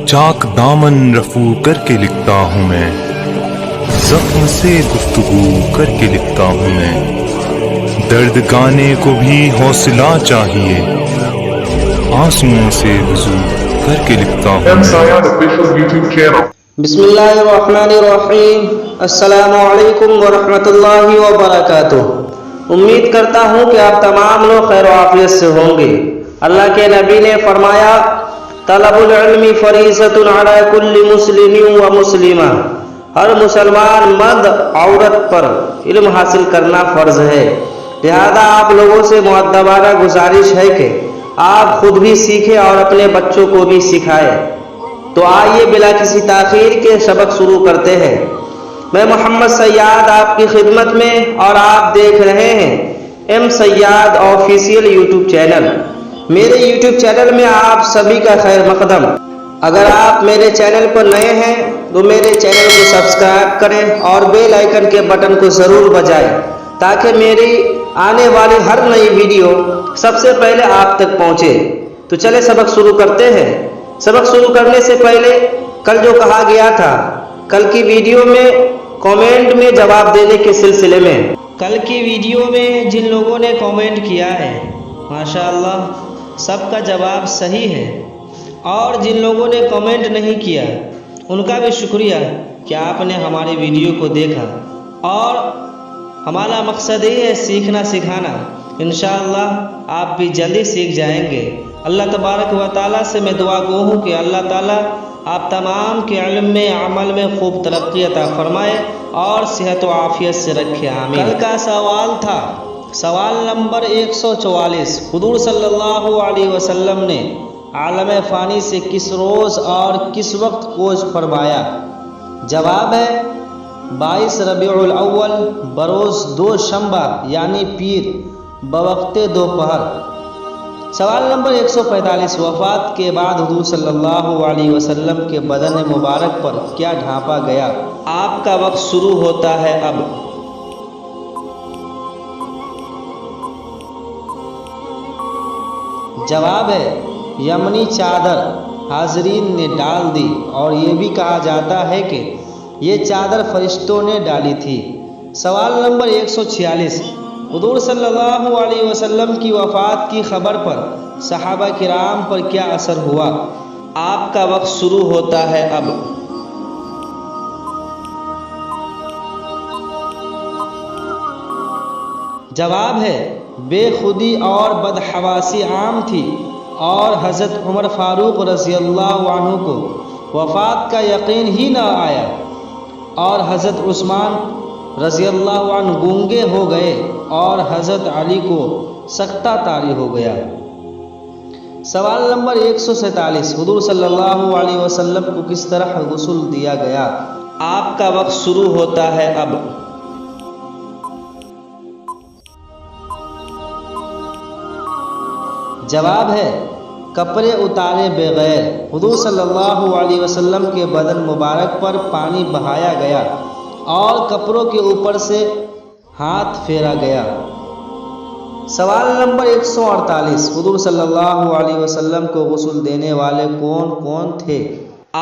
چاک دامن رفو کر کے لکھتا ہوں میں، زخم سے گفتگو کر کے لکھتا ہوں میں، درد گانے کو بھی حوصلہ چاہیے، آنسوؤں سے وضو کر کے لکھتا ہوں میں۔ بسم اللہ الرحمن الرحیم۔ السلام علیکم ورحمۃ اللہ وبرکاتہ۔ امید کرتا ہوں کہ آپ تمام لوگ خیر و عافیت سے ہوں گے۔ اللہ کے نبی نے فرمایا، طلب العلم فریضۃ علی کل مسلم و مسلمہ، ہر مسلمان مرد عورت پر علم حاصل کرنا فرض ہے، لہذا آپ لوگوں سے مؤدبانہ گزارش ہے کہ آپ خود بھی سیکھیں اور اپنے بچوں کو بھی سکھائیں۔ تو آئیے بلا کسی تاخیر کے سبق شروع کرتے ہیں۔ میں محمد سیاد آپ کی خدمت میں، اور آپ دیکھ رہے ہیں ایم سیاد آفیشیل یوٹیوب چینل۔ میرے یوٹیوب چینل میں آپ سبھی کا خیر مقدم۔ اگر آپ میرے چینل پر نئے ہیں تو میرے چینل کو سبسکرائب کریں اور بیل آئیکن کے بٹن کو ضرور بجائیں، تاکہ میری آنے والی ہر نئی ویڈیو سب سے پہلے آپ تک پہنچے۔ تو چلے سبق شروع کرتے ہیں۔ سبق شروع کرنے سے پہلے کل جو کہا گیا تھا، کل کی ویڈیو میں کامنٹ میں جواب دینے کے سلسلے میں، کل کی ویڈیو میں جن لوگوں نے کامنٹ کیا ہے ماشاءاللہ سب کا جواب صحیح ہے، اور جن لوگوں نے کامنٹ نہیں کیا ان کا بھی شکریہ کہ آپ نے ہماری ویڈیو کو دیکھا، اور ہمارا مقصد یہ ہے سیکھنا سکھانا۔ انشاءاللہ آپ بھی جلدی سیکھ جائیں گے۔ اللہ تبارک و تعالیٰ سے میں دعا گو ہوں کہ اللہ تعالیٰ آپ تمام کے علم میں عمل میں خوب ترقی عطا فرمائے اور صحت و عافیت سے رکھے، آمین۔ کل کا سوال تھا سوال نمبر 144، حضور صلی اللہ علیہ وسلم نے عالم فانی سے کس روز اور کس وقت کوچ فرمایا؟ جواب ہے 22 ربیع الاول بروز دوشنبہ یعنی پیر بوقت دوپہر۔ سوال نمبر 145، وفات کے بعد حضور صلی اللہ علیہ وسلم کے بدن مبارک پر کیا ڈھانپا گیا؟ آپ کا وقت شروع ہوتا ہے اب۔ جواب ہے یمنی چادر حاضرین نے ڈال دی، اور یہ بھی کہا جاتا ہے کہ یہ چادر فرشتوں نے ڈالی تھی۔ سوال نمبر 146، حضور صلی اللہ علیہ وسلم کی وفات کی خبر پر صحابہ کرام پر کیا اثر ہوا؟ آپ کا وقت شروع ہوتا ہے اب۔ جواب ہے بے خودی اور بدحواسی عام تھی، اور حضرت عمر فاروق رضی اللہ عنہ کو وفات کا یقین ہی نہ آیا، اور حضرت عثمان رضی اللہ عنہ گونگے ہو گئے، اور حضرت علی کو سکتہ طاری ہو گیا۔ سوال نمبر 147، حضور صلی اللہ علیہ وسلم کو کس طرح غسل دیا گیا؟ آپ کا وقت شروع ہوتا ہے اب۔ جواب ہے کپڑے اتارے بغیر حضور صلی اللہ علیہ وسلم کے بدن مبارک پر پانی بہایا گیا، اور کپڑوں کے اوپر سے ہاتھ پھیرا گیا۔ سوال نمبر 148، حضور صلی اللہ علیہ وسلم کو غسل دینے والے کون کون تھے؟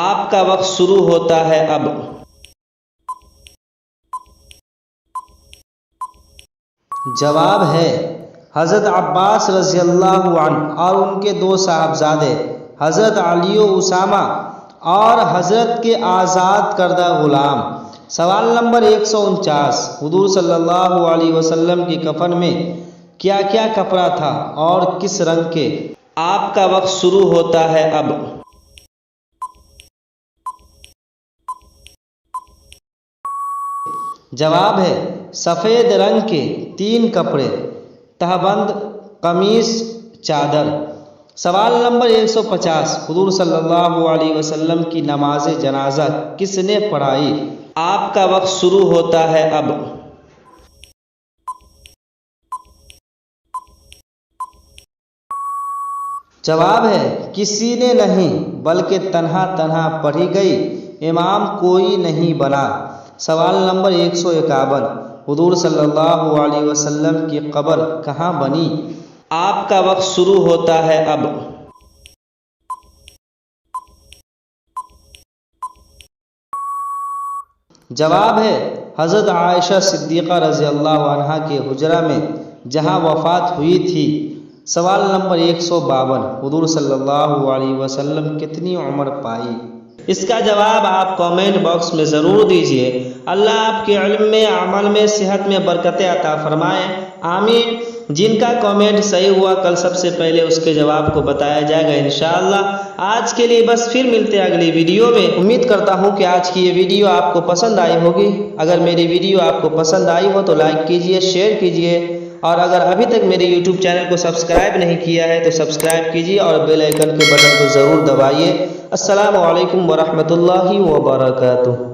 آپ کا وقت شروع ہوتا ہے اب۔ جواب ہے حضرت عباس رضی اللہ عنہ اور ان کے دو صاحبزادے حضرت علی و اسامہ، اور حضرت کے آزاد کردہ غلام۔ سوال نمبر 149، حضور صلی اللہ علیہ وسلم کی کفن میں کیا کیا کپڑا تھا اور کس رنگ کے؟ آپ کا وقت شروع ہوتا ہے اب۔ جواب ہے سفید رنگ کے 3 کپڑے، تہبند، قمیص، چادر۔ سوال نمبر 150، حضور صلی اللہ علیہ وسلم کی نماز جنازہ کس نے پڑھائی؟ آپ کا وقت شروع ہوتا ہے اب۔ جواب ہے کسی نے نہیں بلکہ تنہا تنہا پڑھی گئی، امام کوئی نہیں بنا۔ سوال نمبر 151، حضور صلی اللہ علیہ وسلم کی قبر کہاں بنی؟ آپ کا وقت شروع ہوتا ہے اب۔ جواب ہے حضرت عائشہ صدیقہ رضی اللہ عنہا کے حجرہ میں جہاں وفات ہوئی تھی۔ سوال نمبر 152، حضور صلی اللہ علیہ وسلم کتنی عمر پائی؟ اس کا جواب آپ کامنٹ باکس میں ضرور دیجئے۔ اللہ آپ کے علم میں، عمل میں، صحت میں برکتیں عطا فرمائے، آمین۔ جن کا کامنٹ صحیح ہوا کل سب سے پہلے اس کے جواب کو بتایا جائے گا انشاءاللہ۔ آج کے لیے بس، پھر ملتے ہیں اگلی ویڈیو میں۔ امید کرتا ہوں کہ آج کی یہ ویڈیو آپ کو پسند آئی ہوگی۔ اگر میری ویڈیو آپ کو پسند آئی ہو تو لائک کیجئے، شیئر کیجئے، اور اگر ابھی تک میرے یوٹیوب چینل کو سبسکرائب نہیں کیا ہے تو سبسکرائب کیجئے اور بیل آئیکن کے بٹن کو ضرور دبائیے۔ السلام علیکم ورحمۃ اللہ وبرکاتہ۔